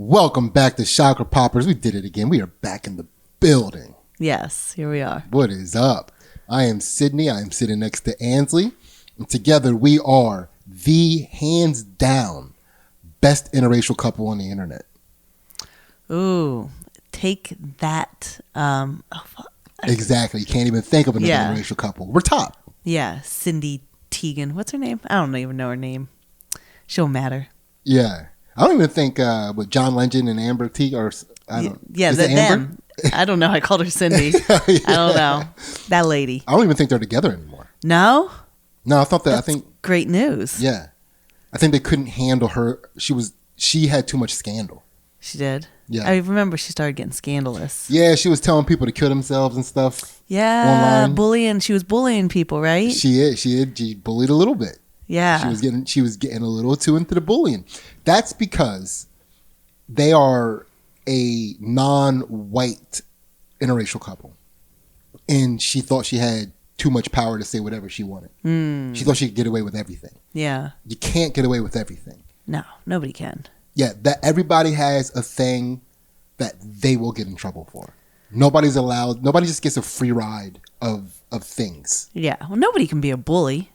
Welcome back to Chakra Poppers. We did it again. We are back in the building. Yes, here we are. What is up? I am Sidney. I am sitting next to Ansley. And together we are the hands down best interracial couple on the internet. Ooh, take that. Exactly. You can't even think of another interracial couple. We're top. Yeah, Cindy Teagan. What's her name? I don't even know her name. She don't matter. Yeah. I don't even think with John Legend and Amber T or I don't. Yeah, them. I don't know. I called her Cindy. Yeah. I don't know. That lady. I don't even think they're together anymore. No? No, I thought that. That's great news. Yeah, I think they couldn't handle her. She had too much scandal. She did. Yeah, I remember she started getting scandalous. Yeah, she was telling people to kill themselves and stuff. Yeah, online. bullying. She was bullying people, right? She bullied a little bit. Yeah, she was getting a little too into the bullying. That's because they are a non-white interracial couple, and she thought she had too much power to say whatever she wanted. She thought she could get away with everything. Yeah, you can't get away with everything. No, nobody can. Yeah, that everybody has a thing that they will get in trouble for. Nobody's allowed. Nobody just gets a free ride of things. Yeah, well, nobody can be a bully.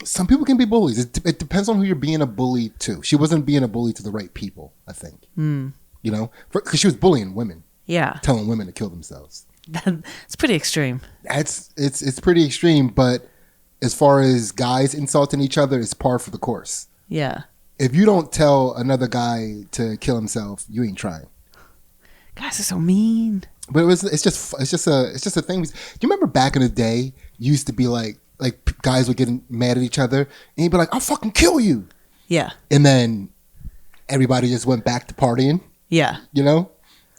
Some people can be bullies. It depends on who you're being a bully to. She wasn't being a bully to the right people, I think. You know, because she was bullying women. Yeah, telling women to kill themselves. It's pretty extreme. It's pretty extreme, but as far as guys insulting each other, it's par for the course. Yeah. If you don't tell another guy to kill himself, you ain't trying. Guys are so mean. But it's just a thing. Do you remember back in the day, you used to be like guys would get mad at each other, and you'd be like, "I'll fucking kill you." Yeah. And then everybody just went back to partying. Yeah. You know,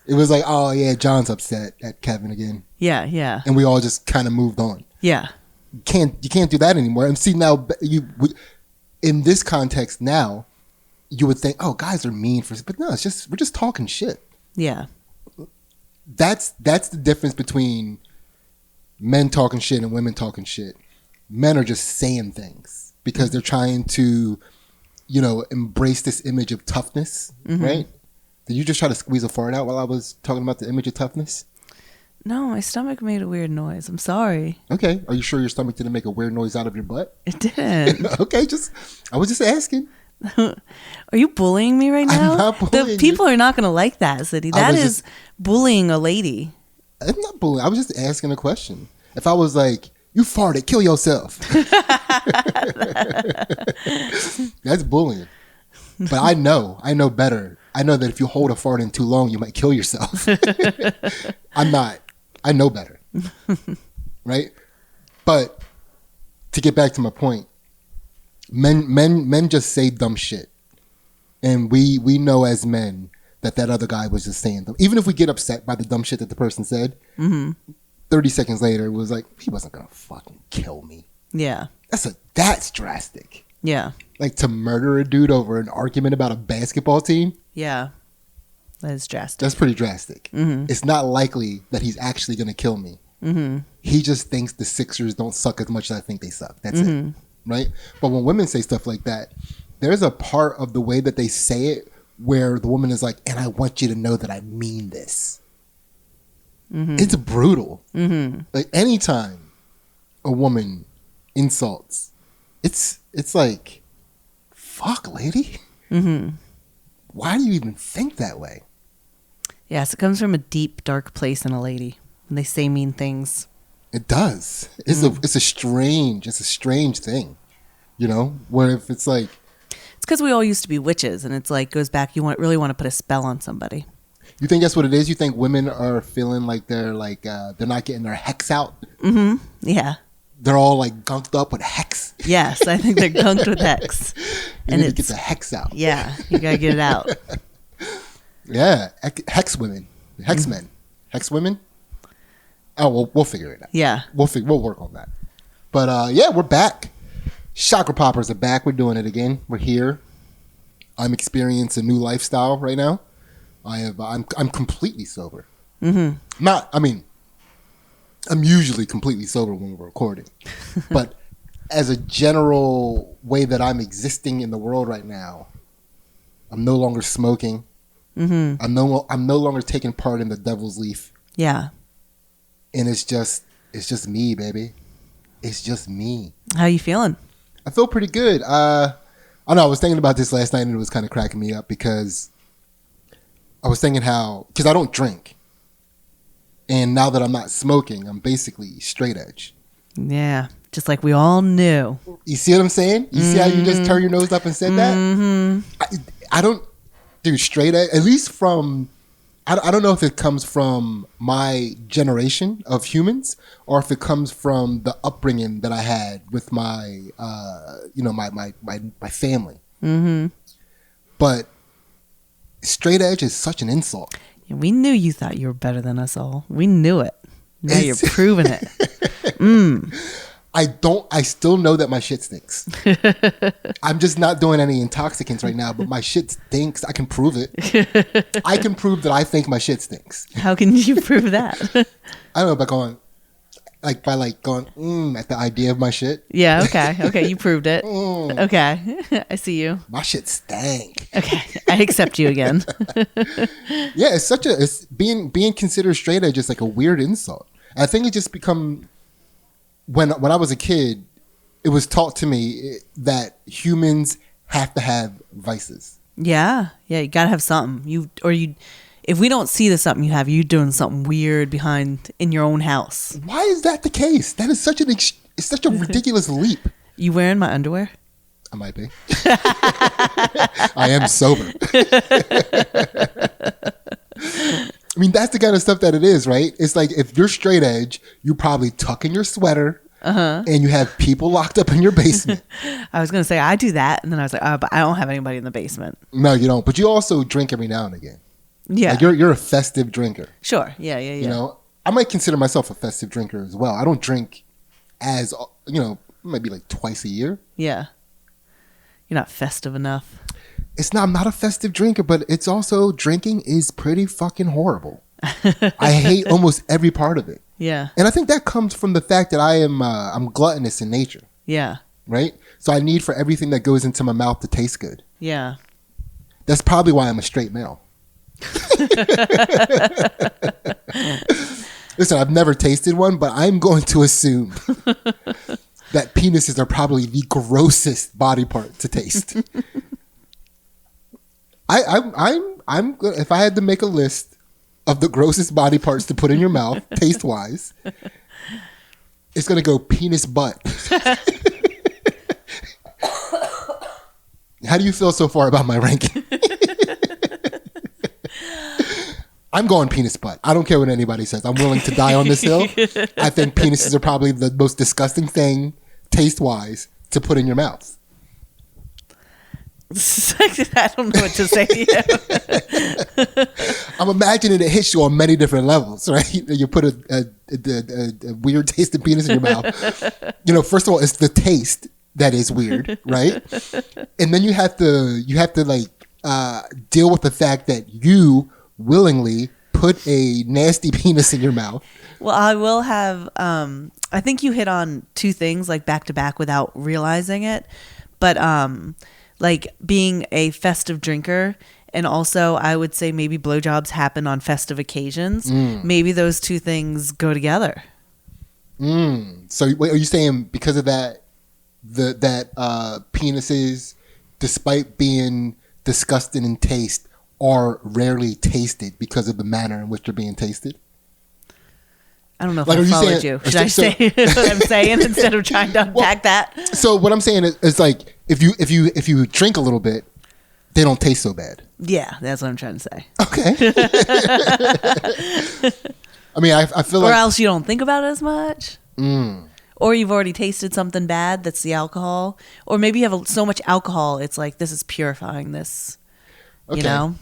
it was like, "Oh yeah, John's upset at Kevin again." Yeah, yeah. And we all just kind of moved on. Yeah. You can't do that anymore. And see now, in this context now, you would think, "Oh, guys are mean but no, we're just talking shit." Yeah. That's the difference between men talking shit and women talking shit. Men are just saying things because they're trying to, embrace this image of toughness, right? Did you just try to squeeze a fart out while I was talking about the image of toughness? No, my stomach made a weird noise. I'm sorry. Okay. Are you sure your stomach didn't make a weird noise out of your butt? It didn't. Okay. I was just asking. Are you bullying me right now? I'm not bullying The people are not going to like that, Sidney. That is bullying a lady. I'm not bullying. I was just asking a question. If I was like, "You farted, kill yourself." That's bullying. But I know better. I know that if you hold a fart in too long, you might kill yourself. I know better. Right? But to get back to my point, men just say dumb shit. And we know as men that other guy was just saying them. Even if we get upset by the dumb shit that the person said, 30 seconds later, it was like, he wasn't going to fucking kill me. Yeah. That's drastic. Yeah. Like to murder a dude over an argument about a basketball team? Yeah. That is drastic. That's pretty drastic. It's not likely that he's actually going to kill me. He just thinks the Sixers don't suck as much as I think they suck. That's it. Right? But when women say stuff like that, there's a part of the way that they say it where the woman is like, "And I want you to know that I mean this." It's brutal. Like anytime a woman insults, it's like, fuck, lady. Why do you even think that way? Yes, it comes from a deep, dark place in a lady when they say mean things. It does. It's a strange thing, where if it's like, it's because we all used to be witches, and it's like goes back. You really want to put a spell on somebody. You think that's what it is? You think women are feeling like they're not getting their hex out? Yeah. They're all like gunked up with hex. Yes, I think they're gunked with hex. And you need to get the hex out. Yeah, you gotta get it out. Yeah, hex women, hex men, hex women. Oh, we'll figure it out. Yeah, we'll work on that. But yeah, we're back. Chakra Poppers are back. We're doing it again. We're here. I'm experiencing a new lifestyle right now. I'm completely sober. I'm usually completely sober when we're recording, but as a general way that I'm existing in the world right now, I'm no longer smoking. I'm no longer taking part in the devil's leaf. Yeah. And it's just me, baby. It's just me. How you feeling? I feel pretty good. I don't know. I was thinking about this last night and it was kind of cracking me up because I was thinking because I don't drink. And now that I'm not smoking, I'm basically straight edge. Yeah. Just like we all knew. You see what I'm saying? You see how you just turned your nose up and said that? I don't, dude, straight edge, at least from, I don't know if it comes from my generation of humans or if it comes from the upbringing that I had with my, my family. But straight edge is such an insult. Yeah, we knew you thought you were better than us all. We knew it. Now you're proving it. I still know that my shit stinks. I'm just not doing any intoxicants right now, but my shit stinks. I can prove it. I can prove that I think my shit stinks. How can you prove that? I don't know, by going at the idea of my shit. Yeah, okay, you proved it. Okay, I see you. My shit stank. Okay, I accept you again. Yeah, it's being considered straight edge is like a weird insult. I think it just become when I was a kid, it was taught to me that humans have to have vices. Yeah, you gotta have something. If we don't see the something you have, you're doing something weird behind in your own house. Why is that the case? That is such a ridiculous leap. You wearing my underwear? I might be. I am sober. I mean, that's the kind of stuff that it is, right? It's like if you're straight edge, you probably tuck in your sweater and you have people locked up in your basement. I was going to say, I do that. And then I was like, but I don't have anybody in the basement. No, you don't. But you also drink every now and again. Yeah. Like you're a festive drinker. Sure. Yeah. You know, I might consider myself a festive drinker as well. I don't drink maybe like twice a year. Yeah. You're not festive enough. I'm not a festive drinker, but it's also drinking is pretty fucking horrible. I hate almost every part of it. Yeah. And I think that comes from the fact that I'm gluttonous in nature. Yeah. Right? So I need for everything that goes into my mouth to taste good. Yeah. That's probably why I'm a straight male. Listen, I've never tasted one, but I'm going to assume that penises are probably the grossest body part to taste. I'm good. If I had to make a list of the grossest body parts to put in your mouth, taste wise, it's gonna go penis butt. How do you feel so far about my ranking? I'm going penis butt. I don't care what anybody says. I'm willing to die on this hill. I think penises are probably the most disgusting thing, taste wise, to put in your mouth. I don't know what to say to you. I'm imagining it hits you on many different levels, right? You put a weird tasting penis in your mouth. You know, first of all, it's the taste that is weird, right? And then you have to like deal with the fact that you willingly put a nasty penis in your mouth. Well, I will have. I think you hit on two things like back to back without realizing it, but like being a festive drinker, and also I would say maybe blowjobs happen on festive occasions. Maybe those two things go together. So wait, are you saying because of that, that penises, despite being disgusting in taste, are rarely tasted because of the manner in which they're being tasted? I don't know if I followed you. Should I say what I'm saying instead of trying to unpack that? So what I'm saying is like if you drink a little bit, they don't taste so bad. Yeah, that's what I'm trying to say. Okay. I mean, I feel like, or else you don't think about it as much. Or you've already tasted something bad. That's the alcohol. Or maybe you have so much alcohol. It's like this is purifying this. Okay. You know.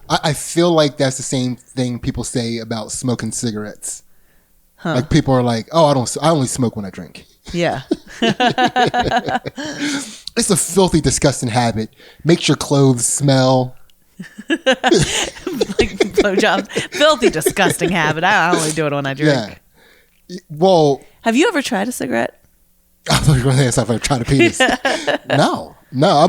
I feel like that's the same thing people say about smoking cigarettes. Like people are like, "Oh, I only smoke when I drink." Yeah. It's a filthy, disgusting habit. Makes your clothes smell. Like blowjobs. Filthy, disgusting habit. I only do it when I drink. Yeah. Well, have you ever tried a cigarette? I thought you were going to ask if I ever tried a penis. No. No.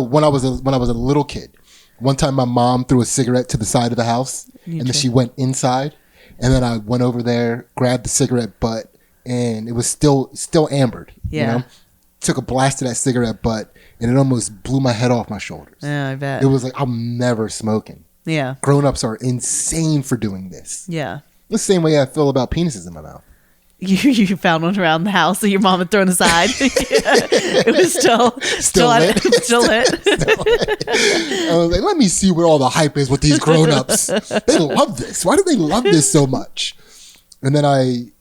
When I was a little kid, One time my mom threw a cigarette to the side of the house and then she went inside, and then I went over there, grabbed the cigarette butt, and it was still ambered. Yeah. You know? Took a blast of that cigarette butt, and it almost blew my head off my shoulders. Yeah, I bet. It was like, I'm never smoking. Yeah. Grown-ups are insane for doing this. Yeah. The same way I feel about penises in my mouth. You found one around the house that your mom had thrown aside. It was still lit. Still lit. I was like, let me see what all the hype is with these grown-ups. They love this. Why do they love this so much? And then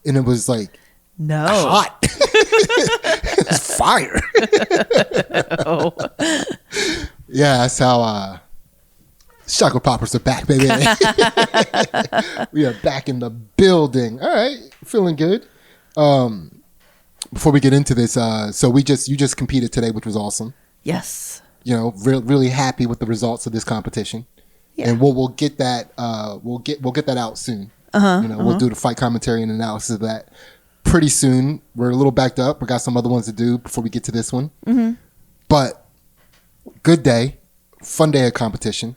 it was like, no, hot. It was fire. Oh. Yeah, that's how Chakra Poppers are back, baby. We are back in the building. All right, feeling good. Before we get into this, so you just competed today, which was awesome. Yes. You know, really happy with the results of this competition. Yeah. And we'll get that we'll get that out soon. We'll do the fight commentary and analysis of that pretty soon. We're a little backed up. We got some other ones to do before we get to this one. Mm-hmm. But good day, fun day of competition.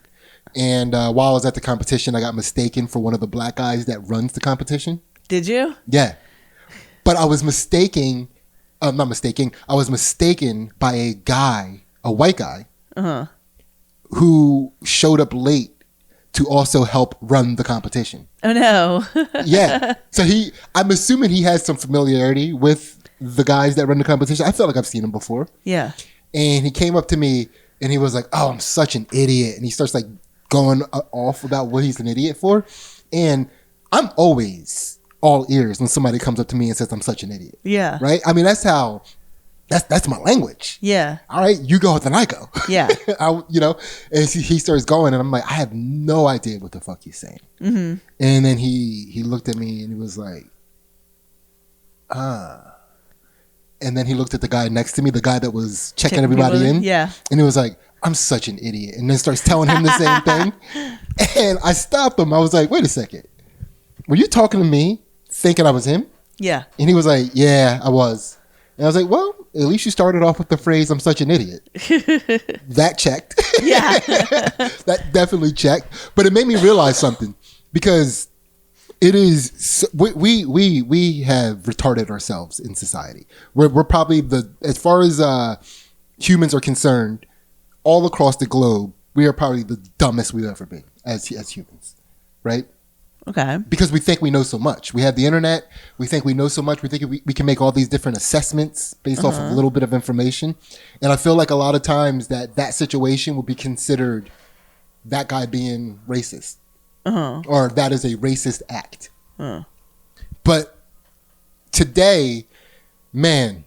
And while I was at the competition, I got mistaken for one of the black guys that runs the competition. Did you? Yeah. But I was mistaken by a guy, a white guy, who showed up late to also help run the competition. Oh, no. Yeah. So I'm assuming he has some familiarity with the guys that run the competition. I feel like I've seen him before. Yeah. And he came up to me and he was like, oh, I'm such an idiot. And he starts like going off about what he's an idiot for. And I'm always all ears when somebody comes up to me and says I'm such an idiot. Yeah. Right? I mean, that's my language. Yeah. All right, you go, then I go. Yeah. And he starts going, and I'm like, I have no idea what the fuck he's saying. Mm-hmm. And then he looked at me and he was like, And then he looked at the guy next to me, the guy that was checking everybody in. Yeah. And he was like, I'm such an idiot. And then starts telling him the same thing. And I stopped him. I was like, wait a second. Were you talking to me thinking I was him? Yeah. And he was like, yeah, I was. And I was like, well, at least you started off with the phrase, I'm such an idiot. That checked. Yeah. That definitely checked. But it made me realize something, because it is, we have retarded ourselves in society. We're probably as far as humans are concerned, all across the globe, we are probably the dumbest we've ever been as humans, right? Okay. Because we think we know so much. We have the internet. We think we know so much. We think we can make all these different assessments based off of a little bit of information. And I feel like a lot of times that situation would be considered that guy being racist. Or that is a racist act. But today, man,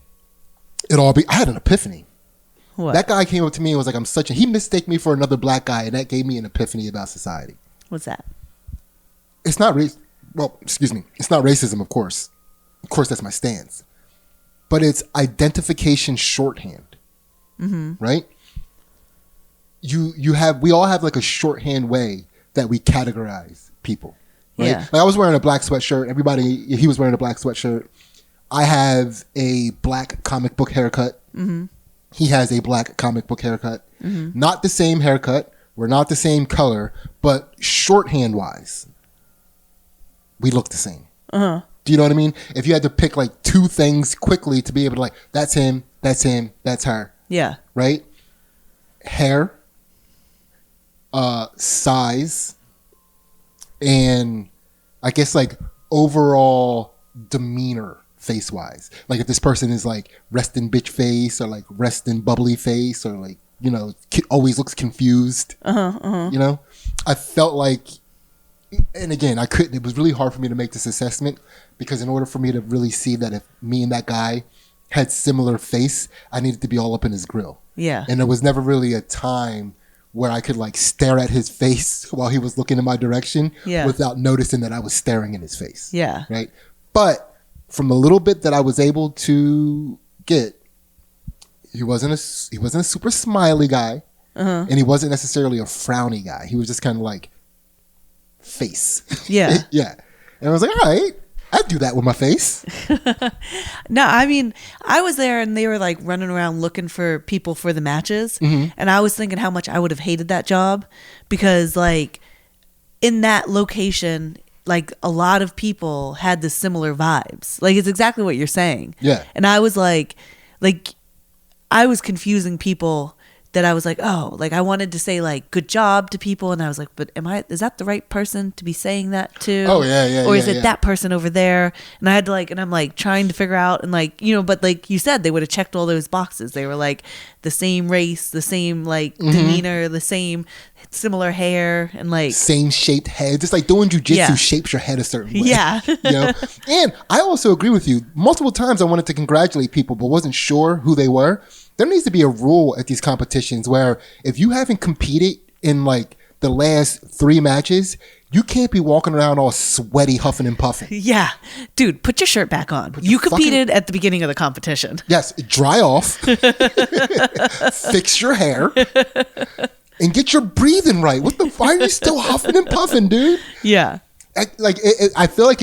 I had an epiphany. What? That guy came up to me and was like, he mistaked me for another black guy, and that gave me an epiphany about society. What's that? It's not It's not racism, of course. Of course, that's my stance. But it's identification shorthand. Mm-hmm. Right? We all have like a shorthand way that we categorize people. Right? Yeah. Like I was wearing a black sweatshirt. He was wearing a black sweatshirt. I have a black comic book haircut. Mm-hmm. He has a black comic book haircut. Mm-hmm. Not the same haircut. We're not the same color. But shorthand wise, we look the same. Do you know what I mean? If you had to pick like two things quickly to be able to like, that's him, that's her. Yeah. Right? Hair, size, and I guess like overall demeanor face-wise. Like if this person is like resting bitch face or like resting bubbly face or like, always looks confused. You know? I felt like, and again, it was really hard for me to make this assessment, because in order for me to really see that if me and that guy had similar face, I needed to be all up in his grill. Yeah. And there was never really a time where I could like stare at his face while he was looking in my direction without noticing that I was staring in his face. Yeah. Right. But from the little bit that I was able to get, he wasn't a super smiley guy, and he wasn't necessarily a frowny guy. He was just kind of like face. Yeah. Yeah. And I was like, all right, I'd do that with my face. No, I mean, I was there and they were like running around looking for people for the matches. And I was thinking how much I would have hated that job because like in that location, like a lot of people had the similar vibes. Like it's exactly what you're saying. Yeah. And I was like I was confusing people that I was like, oh, like I wanted to say like good job to people, and I was like, but is that the right person to be saying that to? Oh yeah. Or is it that person over there? And I had to and I'm like trying to figure out, and like, you know, but like you said, they would have checked all those boxes. They were like the same race, the same like demeanor, the same similar hair, and like same shaped head. Just like doing jujitsu shapes your head a certain way. Yeah. You know? And I also agree with you. Multiple times I wanted to congratulate people, but wasn't sure who they were. There needs to be a rule at these competitions where if you haven't competed in like the last 3 matches, you can't be walking around all sweaty, huffing and puffing. Yeah. Dude, put your shirt back on. You competed at the beginning of the competition. Yes. Dry off. Fix your hair. And get your breathing right. What the fuck? Why are you still huffing and puffing, dude? Yeah. I feel like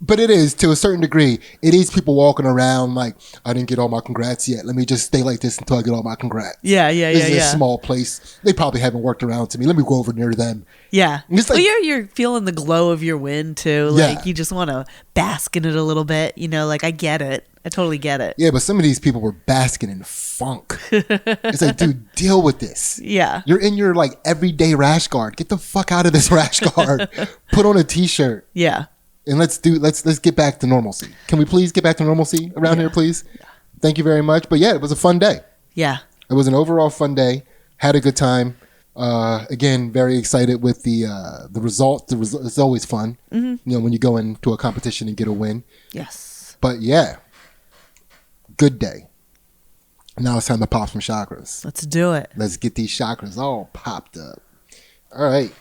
but it is to a certain degree. It is people walking around like, I didn't get all my congrats yet. Let me just stay like this until I get all my congrats. Yeah. This is a small place. They probably haven't worked around to me. Let me go over near them. Yeah. Like, well, you're feeling the glow of your win too. Like you just want to bask in it a little bit. You know, like I get it. I totally get it. Yeah, but some of these people were basking in funk. It's like, dude, deal with this. Yeah. You're in your like everyday rash guard. Get the fuck out of this rash guard. Put on a t-shirt. Yeah. And let's get back to normalcy. Can we please get back to normalcy around here, please? Yeah. Thank you very much. But yeah, it was a fun day. Yeah. It was an overall fun day. Had a good time. Again, very excited with the result. It's always fun, you know, when you go into a competition and get a win. Yes. But yeah, good day. Now it's time to pop some chakras. Let's do it. Let's get these chakras all popped up. All right,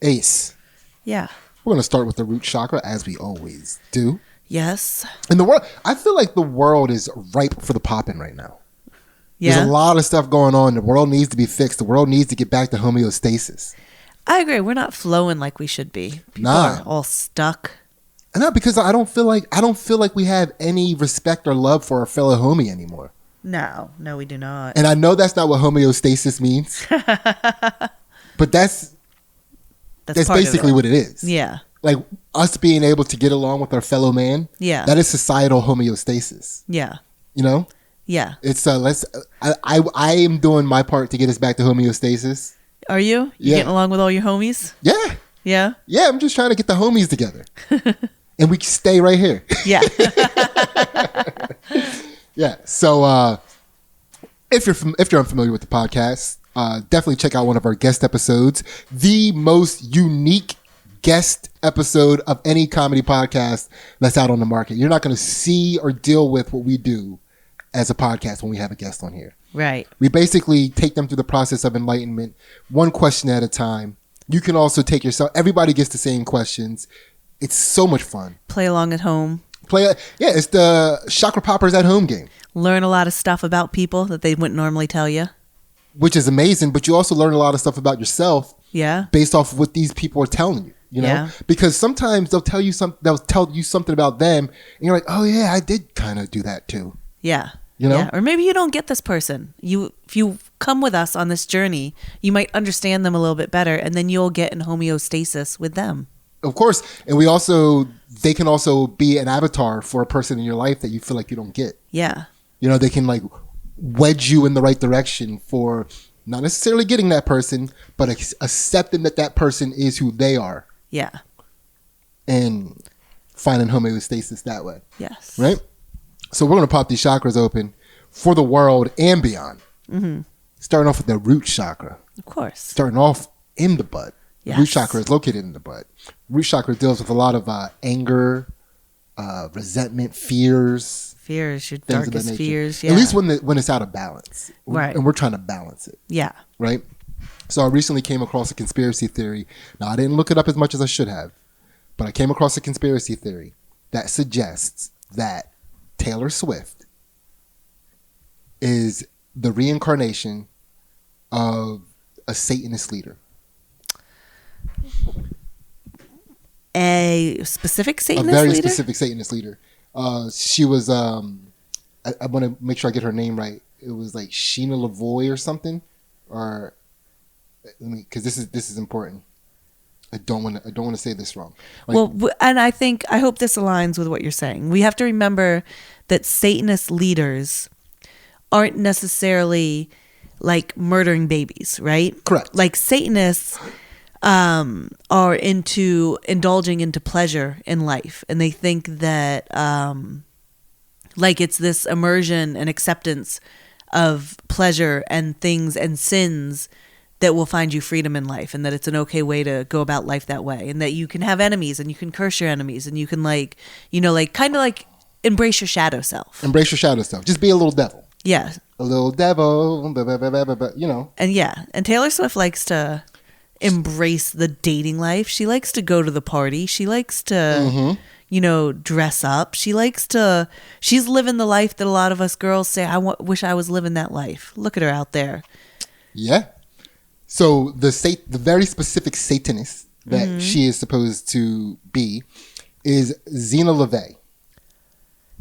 Ace. Yeah. We're going to start with the root chakra, as we always do. Yes. In the world, I feel like the world is ripe for the popping right now. Yeah. There's a lot of stuff going on. The world needs to be fixed. The world needs to get back to homeostasis. I agree. We're not flowing like we should be. People are all stuck. No, because I don't feel like we have any respect or love for our fellow homie anymore. No, we do not. And I know that's not what homeostasis means. But that's basically what it is. Yeah. Like us being able to get along with our fellow man. Yeah. That is societal homeostasis. Yeah. You know? Yeah. It's I am doing my part to get us back to homeostasis. Are you? You getting along with all your homies? Yeah. Yeah. Yeah, I'm just trying to get the homies together. And we can stay right here. Yeah. Yeah. So if you're unfamiliar with the podcast, definitely check out one of our guest episodes. The most unique guest episode of any comedy podcast that's out on the market. You're not going to see or deal with what we do as a podcast when we have a guest on here. Right. We basically take them through the process of enlightenment, one question at a time. You can also take yourself. Everybody gets the same questions. It's so much fun. Play along at home. It's the Chakra Poppers at Home game. Learn a lot of stuff about people that they wouldn't normally tell you. Which is amazing, but you also learn a lot of stuff about yourself. Yeah. Based off of what these people are telling you. You know? Yeah. Because sometimes they'll tell you something about them, and you're like, oh yeah, I did kind of do that too. Yeah. You know? Yeah. Or maybe you don't get this person. If you come with us on this journey, you might understand them a little bit better, and then you'll get in homeostasis with them. Of course. And they can also be an avatar for a person in your life that you feel like you don't get. Yeah. You know, they can like wedge you in the right direction for not necessarily getting that person, but accepting that person is who they are. Yeah. And finding homeostasis that way. Yes. Right? So we're going to pop these chakras open for the world and beyond. Mm-hmm. Starting off with the root chakra. Of course. Starting off in the butt. Yes. Root chakra is located in the butt. Root chakra deals with a lot of anger, resentment, fears. Fears, your darkest fears. Yeah. At least when it's out of balance. Right. And we're trying to balance it. Yeah. Right? So I recently came across a conspiracy theory. Now, I didn't look it up as much as I should have, but I came across a conspiracy theory that suggests that Taylor Swift is the reincarnation of a Satanist leader. a specific Satanist leader? A very leader? specific Satanist leader. She was, I want to make sure I get her name right. It was like Sheena Lavoie or something. Or, because this is important. I don't want to say this wrong. Like, well, and I hope this aligns with what you're saying. We have to remember that Satanist leaders aren't necessarily like murdering babies, right? Correct. Like Satanists are into indulging into pleasure in life, and they think that like it's this immersion and acceptance of pleasure and things and sins that will find you freedom in life, and that it's an okay way to go about life that way, and that you can have enemies and you can curse your enemies, and you can like, you know, like kind of like embrace your shadow self. Embrace your shadow self. Just be a little devil. Yeah. A little devil, you know. And yeah, and Taylor Swift likes to embrace the dating life. She likes to go to the party. She likes to, you know, dress up. She's living the life that a lot of us girls say, wish I was living that life. Look at her out there. Yeah. So the very specific Satanist that she is supposed to be is Zena LaVey.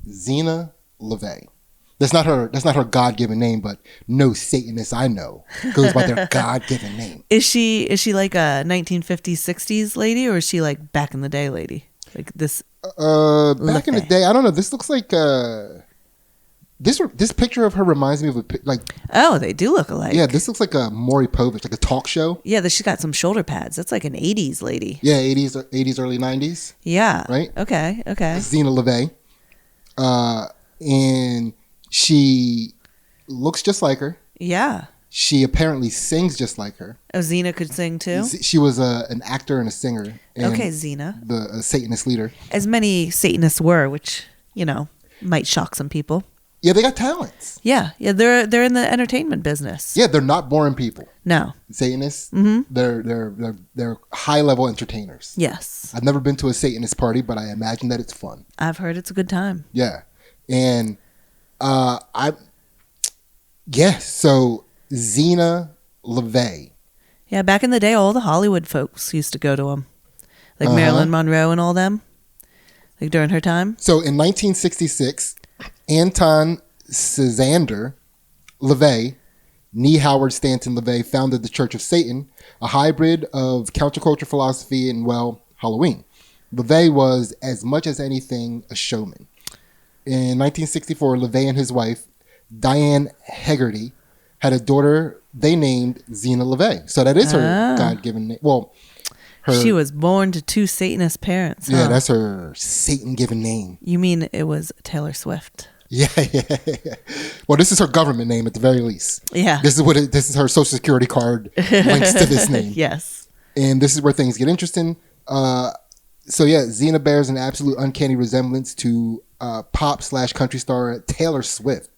Zena LaVey. That's not her God-given name, but no Satanist I know goes by their God-given name. Is she like a 1950s, 60s lady, or is she like back in the day lady? Like this? Back in the day, I don't know. This looks like this picture of her reminds me of like. Oh, they do look alike. Yeah, this looks like a Maury Povich, like a talk show. Yeah, she's got some shoulder pads. That's like an 80s lady. Yeah, 80s, early 90s. Yeah. Right. Okay. Zena LaVey, and she looks just like her. Yeah. She apparently sings just like her. Oh, Zena could sing too? She was an actor and a singer. And okay, Zena. The Satanist leader. As many Satanists were, which, you know, might shock some people. Yeah, they got talents. Yeah, they're in the entertainment business. Yeah, they're not boring people. No. Satanists, they're high-level entertainers. Yes. I've never been to a Satanist party, but I imagine that it's fun. I've heard it's a good time. Yeah. And so Zena LaVey. Yeah, back in the day, all the Hollywood folks used to go to them. Like Marilyn Monroe and all them. Like during her time. So in 1966, Anton Casander LaVey, Nee Howard Stanton LaVey, founded the Church of Satan, a hybrid of counterculture philosophy and, well, Halloween. LaVey was, as much as anything, a showman. In 1964, LaVey and his wife, Diane Hegarty, had a daughter they named Zena LaVey. So that is her God-given name. Well, she was born to two Satanist parents. Yeah, that's her Satan-given name. You mean it was Taylor Swift? Yeah. Well, this is her government name at the very least. Yeah. This is her social security card links to this name. Yes. And this is where things get interesting. So yeah, Zena bears an absolute uncanny resemblance to pop/country star Taylor Swift.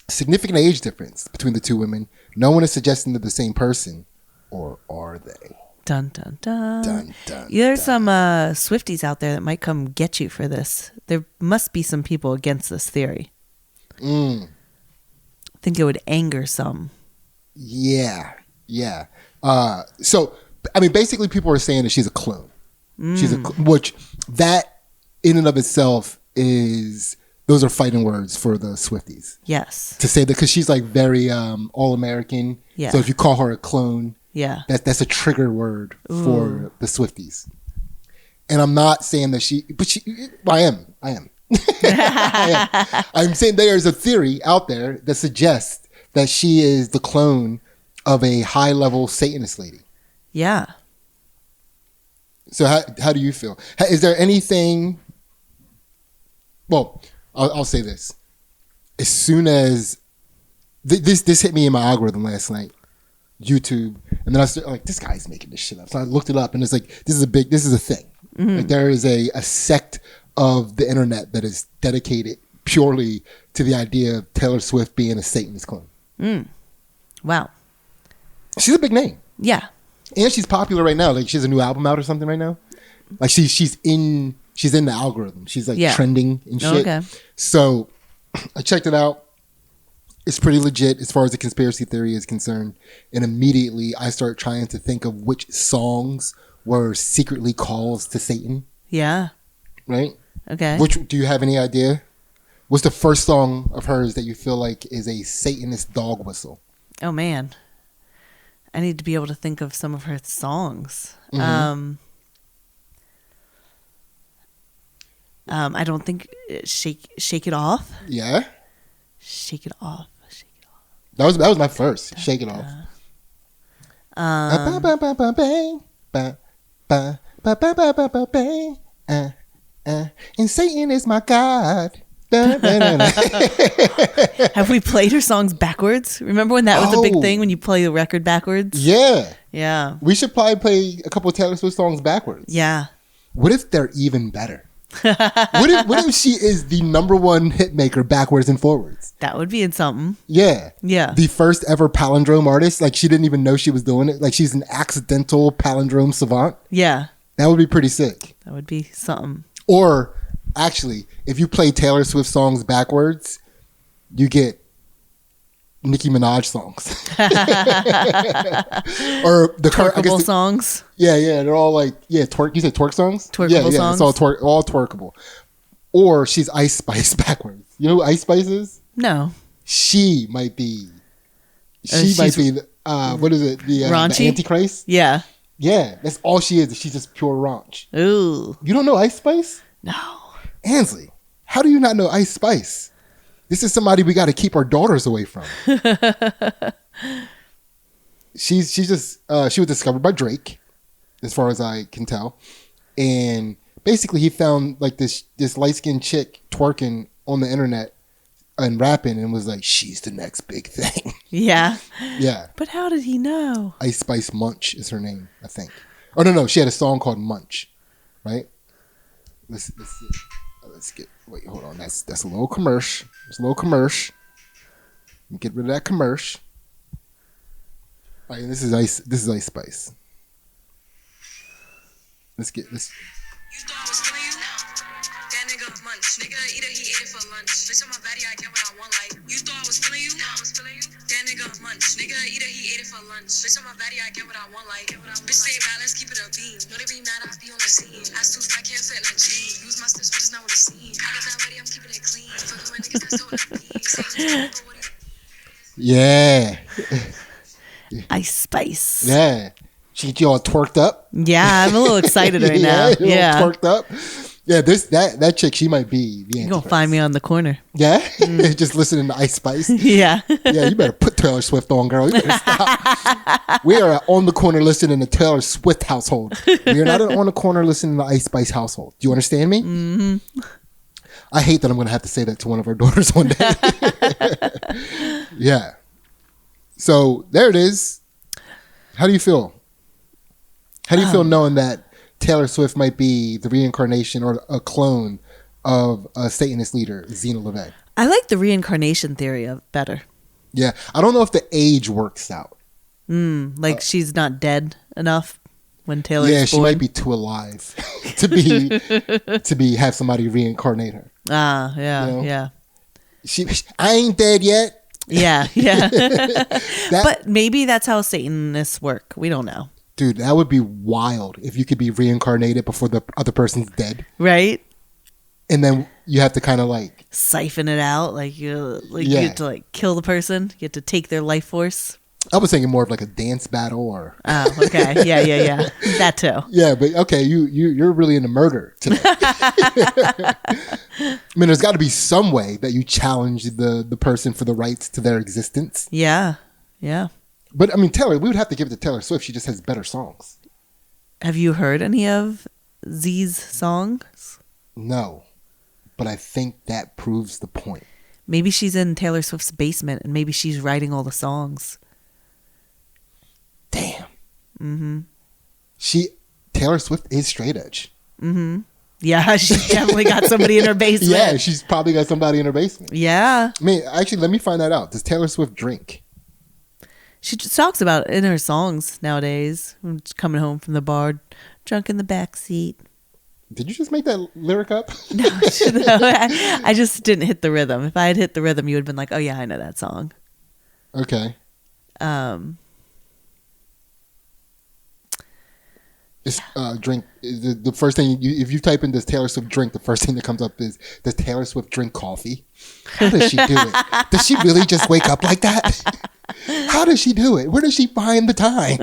Significant age difference between the two women. No one is suggesting they're the same person, or are they? Dun dun dun. Dun dun. There's some Swifties out there that might come get you for this. There must be some people against this theory. I think it would anger some. Yeah. So I mean, basically, people are saying that she's a clone. She's which that in and of itself is. Those are fighting words for the Swifties. Yes. To say that because she's like very all-American. Yeah. So if you call her a clone, yeah, that's a trigger word for the Swifties. And I'm not saying that I am. I am. I'm saying there's a theory out there that suggests that she is the clone of a high-level Satanist lady. Yeah. So how do you feel? Is there anything? Well, I'll say this. As soon as this hit me in my algorithm last night, YouTube, and then I started like, this guy's making this shit up. So I looked it up, and it's like, this is a thing. Like, there is a sect of the internet that is dedicated purely to the idea of Taylor Swift being a Satanist clone. Wow. She's a big name. Yeah. And she's popular right now. Like, she has a new album out or something right now. Like, she's in the algorithm. She's like trending and shit. Okay. So I checked it out. It's pretty legit as far as the conspiracy theory is concerned. And immediately I start trying to think of which songs were secretly calls to Satan. Yeah. Right? Okay. Which, do you have any idea? What's the first song of hers that you feel like is a Satanist dog whistle? Oh, man. I need to be able to think of some of her songs. Mm-hmm. I don't think Shake It Off. Yeah. Shake It Off. Shake It Off. That was my first. Shake It Off. And Satan is my God. Have we played her songs backwards? Remember when that was a big thing, when you play the record backwards? Yeah. Yeah. We should probably play a couple of Taylor Swift songs backwards. Yeah. What if they're even better? what if she is the number one hit maker backwards and forwards? That would be in something. Yeah. Yeah. The first ever palindrome artist. Like, she didn't even know she was doing it. Like, she's an accidental palindrome savant. Yeah. That would be pretty sick. That would be something. Or, actually, if you play Taylor Swift songs backwards, you get Nicki Minaj songs. Or the twerkable songs. Yeah, they're all like, twerk. You said twerk songs? Twerkable songs. It's all twerkable. Or she's Ice Spice backwards. You know who Ice Spice is? No. She might be. What is it? The Antichrist? Yeah. Yeah, that's all she is. She's just pure raunch. Ooh. You don't know Ice Spice? No. Ansley, how do you not know Ice Spice? This is somebody we got to keep our daughters away from. She was discovered by Drake, as far as I can tell, and basically he found like this light-skinned chick twerking on the internet and rapping, and was like, she's the next big thing. Yeah. Yeah. But how did he know? Ice Spice Munch is her name, I think. Oh no, she had a song called Munch, right? Let's see. Wait, hold on. That's a little commercial. It's a little commercial. Get rid of that commercial. All right, this is Ice Spice. Let's get this. You thought I was feeling you? That nigga Munch. Nigga eat it, he ate it for lunch. Bitch, on my body, I get what I want. Like, you thought I was feeling you? I was feeling you. That nigga Munch. Nigga eat it, he ate it for lunch. Bitch, on my body, I get what I want. Like, bitch, stay balanced, keep it a beam. Know they be mad, I be on the scene. Ass too fat, can't fit in a jean. Use my steps, but it's not what it seems. I got that ready, I'm keeping it clean. Fucking with niggas, that's so what I mean. Yeah. Ice Spice. Yeah. She get you all twerked up. Yeah, I'm a little excited right now. Yeah. Twerked up. Yeah, that chick, she might be the Antichrist. You're going to find me on the corner. Yeah? Just listening to Ice Spice. Yeah. Yeah, you better put Taylor Swift on, girl. You better stop. We are on the corner listening to Taylor Swift household. We are not on the corner listening to Ice Spice household. Do you understand me? Mm-hmm. I hate that I'm going to have to say that to one of our daughters one day. Yeah. So, there it is. How do you feel? How do you feel knowing that Taylor Swift might be the reincarnation or a clone of a Satanist leader, Zena LeVay? I like the reincarnation theory better. Yeah. I don't know if the age works out. She's not dead enough when Taylor's born. Yeah, she might be too alive to have somebody reincarnate her. Ah, yeah, You know? yeah. I ain't dead yet. Yeah. But maybe that's how Satanists work. We don't know. Dude, that would be wild if you could be reincarnated before the other person's dead. Right? And then you have to kind of like siphon it out. You have to like kill the person. You have to take their life force. I was thinking more of like a dance battle or. Oh, okay. Yeah. That too. Yeah, but okay, you're really into murder today. I mean, there's got to be some way that you challenge the person for the rights to their existence. Yeah. But I mean, we would have to give it to Taylor Swift. She just has better songs. Have you heard any of Z's songs? No, but I think that proves the point. Maybe she's in Taylor Swift's basement and maybe she's writing all the songs. Damn. Mm-hmm. Taylor Swift is straight edge. Mm-hmm. Yeah, she's definitely got somebody in her basement. Yeah, she's probably got somebody in her basement. Yeah. I mean, actually, let me find that out. Does Taylor Swift drink? She just talks about it in her songs nowadays. Coming home from the bar, drunk in the back seat. Did you just make that lyric up? No, I just didn't hit the rhythm. If I had hit the rhythm, you would have been like, oh yeah, I know that song. Okay. It's drink. The first thing if you type in does Taylor Swift drink, the first thing that comes up is does Taylor Swift drink coffee? How does she do it? Does she really just wake up like that? How does she do it? Where does she find the time?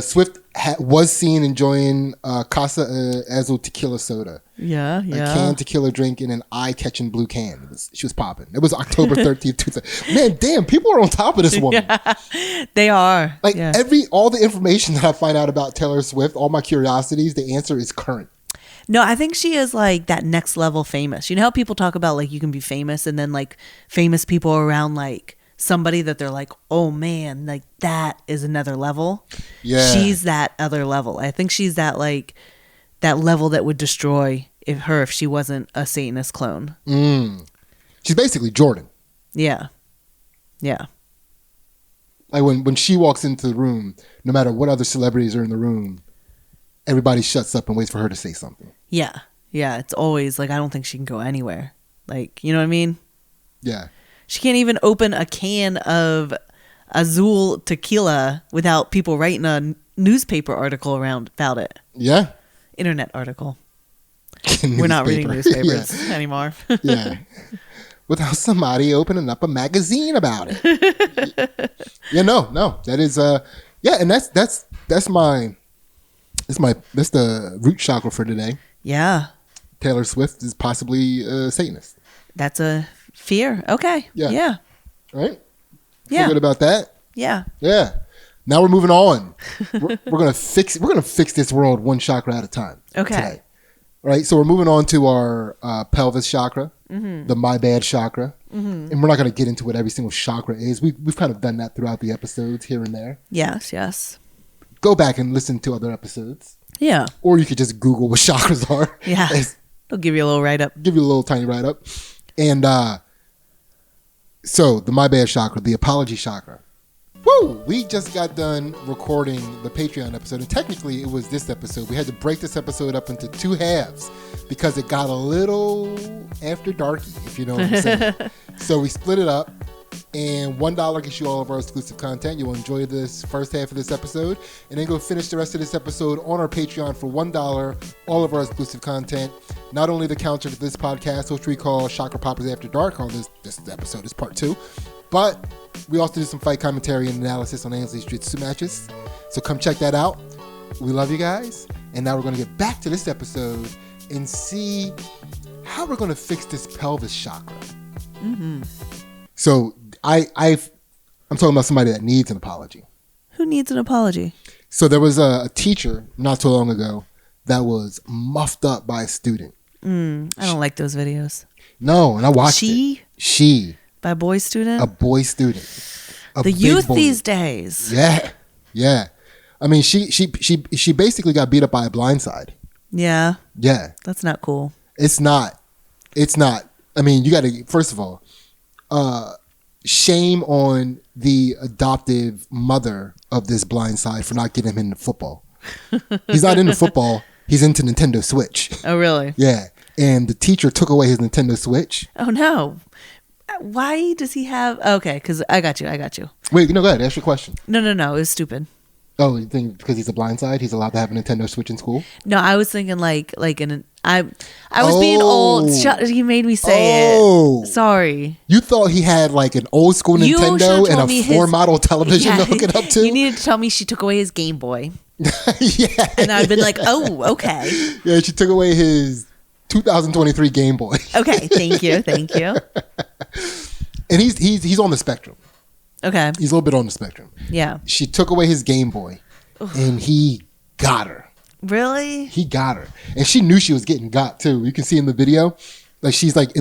Swift was seen enjoying Casa Azul tequila soda. Yeah. A canned tequila drink in an eye-catching blue can. She was popping. It was October 13th, 2000. Man, damn, people are on top of this woman. Yeah, they are. Like all the information that I find out about Taylor Swift, all my curiosities, the answer is current. No, I think she is like that next level famous. You know how people talk about like you can be famous and then like famous people around like somebody that they're like, oh man, like that is another level. Yeah. She's that other level. I think she's that like that level that would destroy if she wasn't a Satanist clone. She's basically Jordan. Yeah. Yeah. Like when she walks into the room, no matter what other celebrities are in the room, everybody shuts up and waits for her to say something. Yeah. Yeah. It's always like, I don't think she can go anywhere. Like, you know what I mean? Yeah. She can't even open a can of Azul tequila without people writing a newspaper article about it. Yeah. Internet article. We're not reading newspapers anymore. Yeah. Without somebody opening up a magazine about it. Yeah, no. That is and that's the root chakra for today. Yeah. Taylor Swift is possibly a Satanist. That's a fear. Okay. Yeah. Right? Yeah. Feel good about that? Yeah. Yeah. Now we're moving on. we're gonna fix this world one chakra at a time. Okay. Today. All right. So we're moving on to our pelvis chakra, the my bad chakra, and we're not gonna get into what every single chakra is. We've kind of done that throughout the episodes here and there. Yes. Go back and listen to other episodes. Yeah. Or you could just Google what chakras are. Yeah. They'll give you a little write up. Give you a little tiny write up. And so the my bad chakra, the apology chakra. Woo! We just got done recording the Patreon episode, and technically it was this episode. We had to break this episode up into two halves because it got a little after darky, if you know what I'm saying. So we split it up, and $1 gets you all of our exclusive content. You'll enjoy this first half of this episode, and then go finish the rest of this episode on our Patreon for $1, all of our exclusive content. Not only the counter to this podcast, which we call Chakra Poppers After Dark, this episode is part 2, but we also do some fight commentary and analysis on Ansley's jiu-jitsu matches. So come check that out. We love you guys. And now we're going to get back to this episode and see how we're going to fix this pelvis chakra. Mm-hmm. So I'm talking about somebody that needs an apology. Who needs an apology? So there was a teacher not too long ago that was muffed up by a student. I don't like those videos. No, and I watched it. She. By a boy student? A boy student. The youth these days. Yeah. I mean, she basically got beat up by a blindside. Yeah. Yeah. That's not cool. It's not. I mean, you got to, first of all, shame on the adoptive mother of this blindside for not getting him into football. He's not into football. He's into Nintendo Switch. Oh, really? Yeah. And the teacher took away his Nintendo Switch. Oh, no. Why does he have... Okay, because I got you. Wait, no, go ahead. Ask your question. No. It was stupid. Oh, you think because he's a blindside, he's allowed to have a Nintendo Switch in school? No, I was thinking I was being old. You made me say it. Sorry. You thought he had like an old school Nintendo and a floor model television to hook it up to? You needed to tell me she took away his Game Boy. Yeah. And I'd been like, oh, okay. Yeah, she took away his 2023 Game Boy. Okay, thank you. And he's on the spectrum. Okay. He's a little bit on the spectrum. Yeah. She took away his Game Boy, and he got her. Really? He got her, and she knew she was getting got too. You can see in the video, like she's like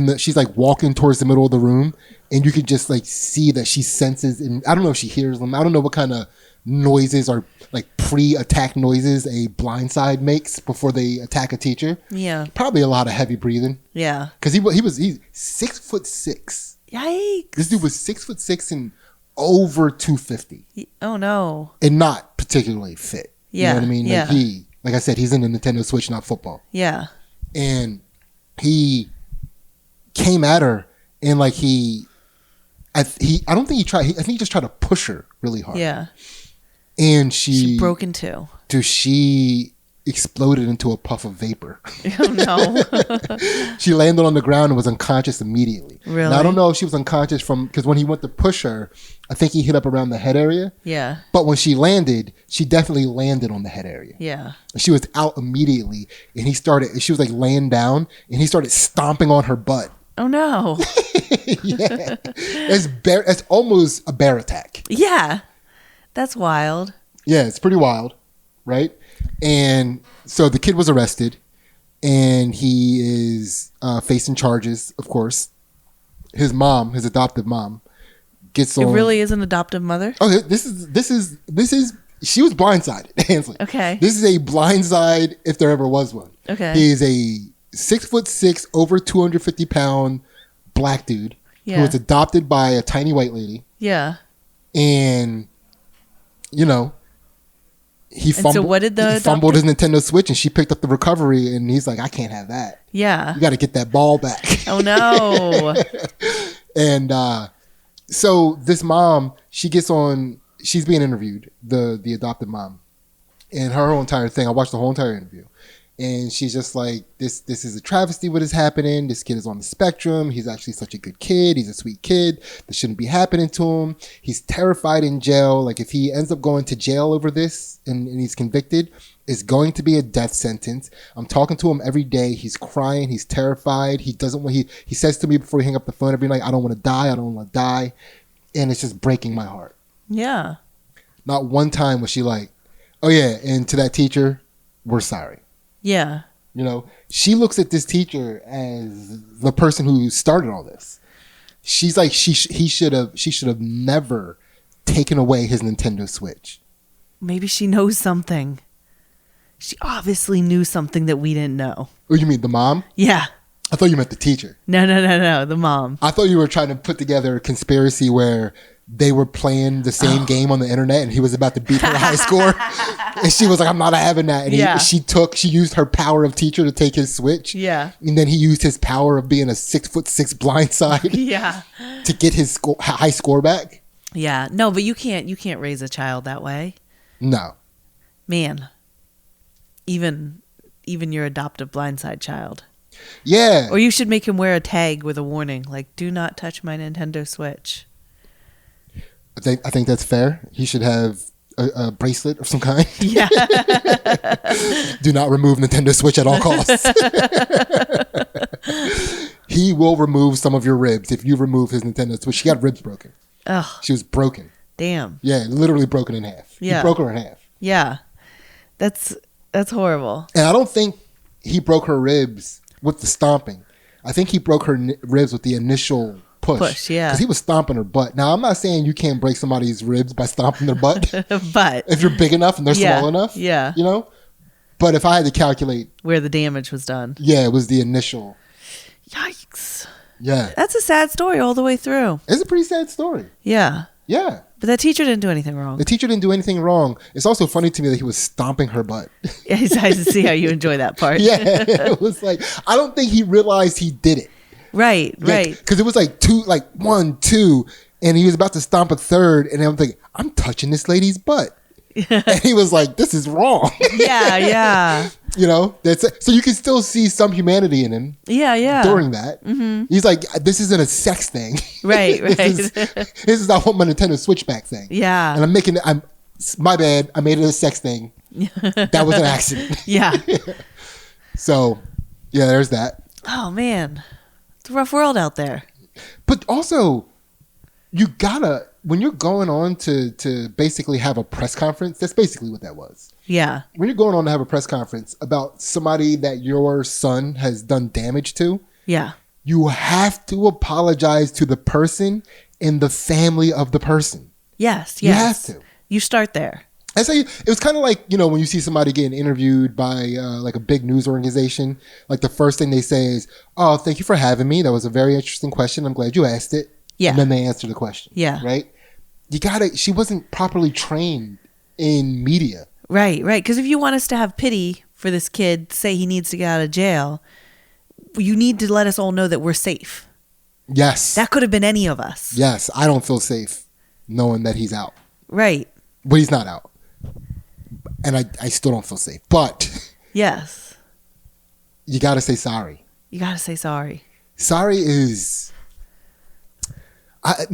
walking towards the middle of the room, and you can just like see that she senses, and I don't know if she hears them. I don't know what kind of noises or like pre-attack noises a blindside makes before they attack a teacher. Yeah. Probably a lot of heavy breathing. Yeah. Because he's 6'6". Yikes. This dude was 6'6" and over 250. Oh no. And not particularly fit. Yeah. You know what I mean? Yeah. Like I said, he's in the Nintendo Switch, not football. Yeah. And he came at her and like I think he just tried to push her really hard. Yeah. And she broke in two. Dude, she exploded into a puff of vapor. Oh no. She landed on the ground and was unconscious immediately. Really? Now, I don't know if she was unconscious because when he went to push her, I think he hit up around the head area. Yeah. But when she landed, she definitely landed on the head area. Yeah. She was out immediately, and she was like laying down, and he started stomping on her butt. Oh no. Yeah. It's almost a bear attack. Yeah. That's wild. Yeah, it's pretty wild, right? And so the kid was arrested, and he is facing charges, of course. His adoptive mom, gets on. It really is an adoptive mother? Oh, this is. She was blindsided, Ansley. Okay. This is a blindside if there ever was one. Okay. He is a 6'6", over 250-pound black dude who was adopted by a tiny white lady. Yeah. And, he fumbled, so what did he fumbled his Nintendo Switch, and she picked up the recovery, and he's like, I can't have that. Yeah. You got to get that ball back. Oh, no. And so this mom, she's being interviewed, the adopted mom. And her whole entire thing, I watched the whole entire interview. And she's just like, this is a travesty what is happening. This kid is on the spectrum. He's actually such a good kid. He's a sweet kid. This shouldn't be happening to him. He's terrified in jail. Like, if he ends up going to jail over this and he's convicted, it's going to be a death sentence. I'm talking to him every day. He's crying. He's terrified. He says to me before he hang up the phone every night, I don't want to die. I don't want to die. And it's just breaking my heart. Yeah. Not one time was she like, oh yeah, and to that teacher, we're sorry. Yeah. She looks at this teacher as the person who started all this. She's like, she should have never taken away his Nintendo Switch. Maybe she knows something. She obviously knew something that we didn't know. Oh, you mean the mom? Yeah. I thought you meant the teacher. No, the mom. I thought you were trying to put together a conspiracy where they were playing the same game on the internet, and he was about to beat her high score. And she was like, I'm not having that. And she used her power of teacher to take his Switch. Yeah. And then he used his power of being a 6'6" blindside. Yeah. To get his high score back. Yeah. No, but you can't raise a child that way. No. Man. Even your adoptive blindside child. Yeah. Or you should make him wear a tag with a warning, like, do not touch my Nintendo Switch. I think that's fair. He should have a bracelet of some kind. Yeah. Do not remove Nintendo Switch at all costs. He will remove some of your ribs if you remove his Nintendo Switch. She got ribs broken. Oh. She was broken. Damn. Yeah, literally broken in half. Yeah. He broke her in half. Yeah. That's horrible. And I don't think he broke her ribs with the stomping. I think he broke her ribs with the initial push, yeah. Because he was stomping her butt. Now, I'm not saying you can't break somebody's ribs by stomping their butt. But if you're big enough and they're small enough. Yeah. But if I had to calculate where the damage was done. Yeah, it was the initial. Yikes. Yeah. That's a sad story all the way through. It's a pretty sad story. Yeah. Yeah. But that teacher didn't do anything wrong. The teacher didn't do anything wrong. It's also funny to me that he was stomping her butt. Yeah, I see how you enjoy that part. Yeah. It was like, I don't think he realized he did it. Right. Because it was like 1, 2, and he was about to stomp a third, and I'm thinking, I'm touching this lady's butt. And he was like, this is wrong. Yeah. So you can still see some humanity in him. Yeah. During that. Mm-hmm. He's like, this isn't a sex thing. Right. This is I want my Nintendo Switch back thing. Yeah. And my bad, I made it a sex thing. That was an accident. Yeah. So, yeah, there's that. Oh, man. It's a rough world out there. But also, you gotta, when you're going on to basically have a press conference, that's basically what that was. Yeah. When you're going on to have a press conference about somebody that your son has done damage to, yeah, you have to apologize to the person and the family of the person. Yes. You have to. You start there. I say it was kind of like, when you see somebody getting interviewed by like a big news organization, like the first thing they say is, oh, thank you for having me. That was a very interesting question. I'm glad you asked it. Yeah. And then they answer the question. Yeah. Right? She wasn't properly trained in media. Right. Because if you want us to have pity for this kid, say he needs to get out of jail, you need to let us all know that we're safe. Yes. That could have been any of us. Yes. I don't feel safe knowing that he's out. Right. But he's not out. And I still don't feel safe. But yes, you got to say sorry. You got to say sorry. Sorry is, I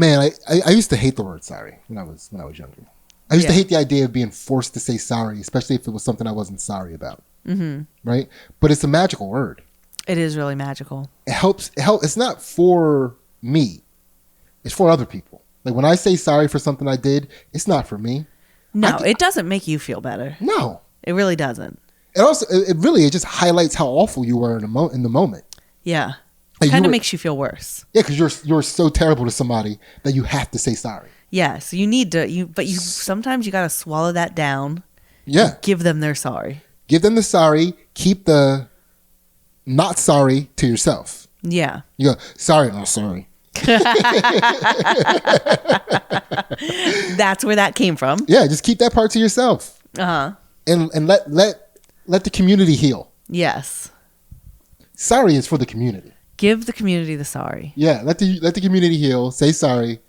used to hate the word sorry when I was younger. I used to hate the idea of being forced to say sorry, especially if it was something I wasn't sorry about. Mm-hmm. Right? But it's a magical word. It is really magical. It helps. It's not for me. It's for other people. Like when I say sorry for something I did, it's not for me. No, it doesn't make you feel better. No. It really doesn't. It also, it just highlights how awful you were in the moment. Yeah. It kind of makes you feel worse. Yeah, because you're so terrible to somebody that you have to say sorry. Yes, you need to. But sometimes you got to swallow that down. Yeah. Give them their sorry. Give them the sorry. Keep the not sorry to yourself. Yeah. You go, sorry, not sorry. That's where that came from. Yeah, just keep that part to yourself. Uh-huh. And let the community heal. Yes. Sorry is for the community. Give the community the sorry. Yeah, let the community heal, say sorry,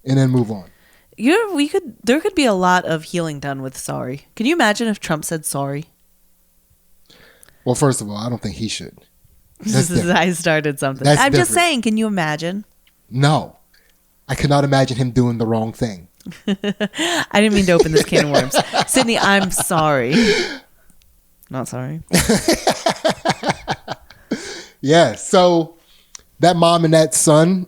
and then move on. There could be a lot of healing done with sorry. Can you imagine if Trump said sorry? Well, first of all, I don't think he should. I started something. That's I'm different. just saying, can you imagine? No. I could not imagine him doing the wrong thing. I didn't mean to open this can of worms. Sydney, I'm sorry. Not sorry. Yeah, so that mom and that son,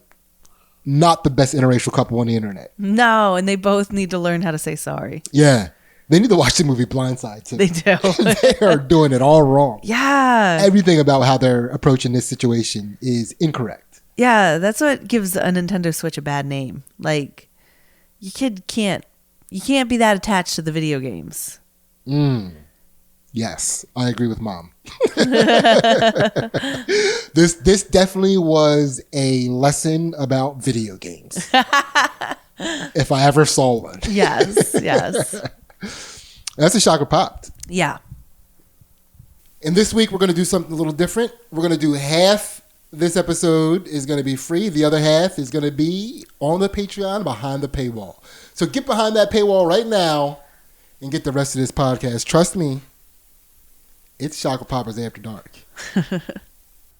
not the best interracial couple on the internet. No, and they both need to learn how to say sorry. Yeah. They need to watch the movie Blindside too. They do. They are doing it all wrong. Yeah. Everything about how they're approaching this situation is incorrect. Yeah, that's what gives a Nintendo Switch a bad name. Like, you can't be that attached to the video games. Yes, I agree with Mom. This definitely was a lesson about video games. If I ever saw one. Yes. That's a Chakra Popped. Yeah. And this week we're going to do something a little different. We're going to do half this episode is going to be free. The other half is going to be on the Patreon behind the paywall. So get behind that paywall right now and get the rest of this podcast. Trust me, it's Chakra Poppers After Dark.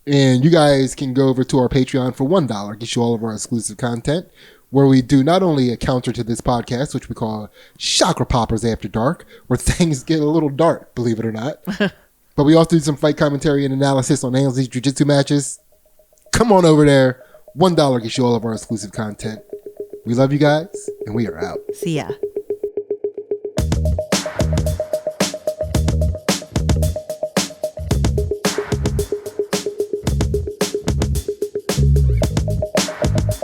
And you guys can go over to our Patreon for $1. Get you all of our exclusive content, where we do not only a counter to this podcast, which we call Chakra Poppers After Dark, where things get a little dark, believe it or not. But we also do some fight commentary and analysis on Ansley's jiu-jitsu matches. Come on over there. $1 gets you all of our exclusive content. We love you guys, and we are out. See ya.